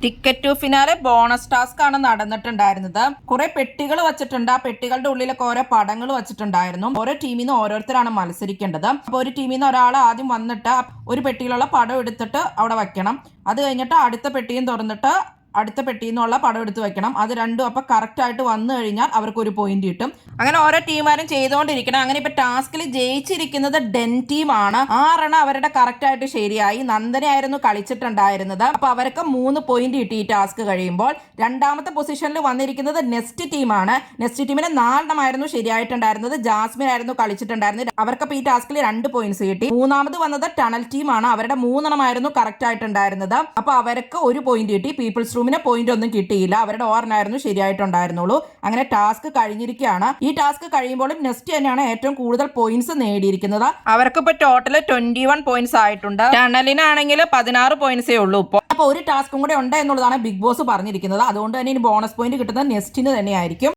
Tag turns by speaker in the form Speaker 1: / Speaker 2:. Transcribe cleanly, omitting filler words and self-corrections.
Speaker 1: Ticket to finale bonus task ആണ് നടന്നിട്ടുണ്ടായിരുന്നത്. കുറെ പെട്ടികൾ വെച്ചിട്ടുണ്ട്. ആ പെട്ടികളുടെ ഉള്ളിലൊക്കെ ഓരോ പടങ്ങൾ വെച്ചിട്ടുണ്ടായിരുന്നു. ഓരോ ടീമിൽ നിന്ന് ഓരോരുത്തരാണ് മത്സരിക്കേണ്ടത്. അപ്പോൾ ഒരു ടീമിൽ നിന്ന് ഒരാൾ ആദ്യം വന്നിട്ട് ഒരു പെട്ടിയിലുള്ള പടം എടുത്തിട്ട് അവിടെ വെക്കണം. അത് കഴിഞ്ഞിട്ട് അടുത്ത പെട്ടിയും തുറന്നിട്ട് അടുത്ത പെട്ടിയിൽ നിന്നുള്ള പടം എടുത്ത് വെക്കണം. അത് രണ്ടും അപ്പം കറക്റ്റ് ആയിട്ട് വന്നു കഴിഞ്ഞാൽ അവർക്ക് ഒരു പോയിന്റ് കിട്ടും. അങ്ങനെ ഓരോ ടീമാരും ചെയ്തുകൊണ്ടിരിക്കണം. അങ്ങനെ ഇപ്പൊ ടാസ്കിൽ ജയിച്ചിരിക്കുന്നത് ഡെൻ ടീമാണ്. 6 അവരുടെ കറക്റ്റ് ആയിട്ട് ശരിയായി. നന്ദനയായിരുന്നു കളിച്ചിട്ടുണ്ടായിരുന്നത്. അപ്പൊ അവർക്ക് 3 പോയിന്റ് കിട്ടി ഈ ടാസ്ക് കഴിയുമ്പോൾ. രണ്ടാമത്തെ പൊസിഷനിൽ വന്നിരിക്കുന്നത് നെക്സ്റ്റ് ടീമാണ്. നെക്സ്റ്റ് ടീമിന് 4 ശരിയായിട്ടുണ്ടായിരുന്നത്. ജാസ്മിൻ ആയിരുന്നു കളിച്ചിട്ടുണ്ടായിരുന്നത്. അവർക്കപ്പോൾ ഈ ടാസ്കിൽ 2 പോയിന്റ്സ് കിട്ടി. മൂന്നാമത് വന്നത് ടണൽ ടീമാണ്. അവരുടെ 3 കറക്റ്റ് ആയിട്ടുണ്ടായിരുന്നത്. അപ്പൊ അവർക്ക് 1 പോയിന്റ് കിട്ടി. പീപ്പിൾസ് റൂമിന് പോയിന്റ് ഒന്നും കിട്ടിയില്ല. അവരുടെ ഓർണായിരുന്നു ശരിയായിട്ടുണ്ടായിരുന്നുള്ളൂ. അങ്ങനെ ടാസ്ക് കഴിഞ്ഞിരിക്കുകയാണ്. ഈ ടാസ്ക് കഴിയുമ്പോഴും നെക്സ്റ്റ് തന്നെയാണ് ഏറ്റവും കൂടുതൽ പോയിന്റ്സ് നേടിയിരിക്കുന്നത്. അവർക്ക് ഇപ്പൊ ടോട്ടൽ 21 പോയിന്റ്സ് ആയിട്ടുണ്ട്. ടണലിനാണെങ്കിൽ 16 പോയിന്റ്സേ ഉള്ളൂ ഇപ്പോൾ. അപ്പോൾ ഒരു ടാസ്കും കൂടെ ഉണ്ട് എന്നുള്ളതാണ് ബിഗ് ബോസ് പറഞ്ഞിരിക്കുന്നത്. അതുകൊണ്ട് തന്നെ ഇനി ബോണസ് പോയിന്റ് കിട്ടുന്നത് നെക്സ്റ്റിന് തന്നെയായിരിക്കും.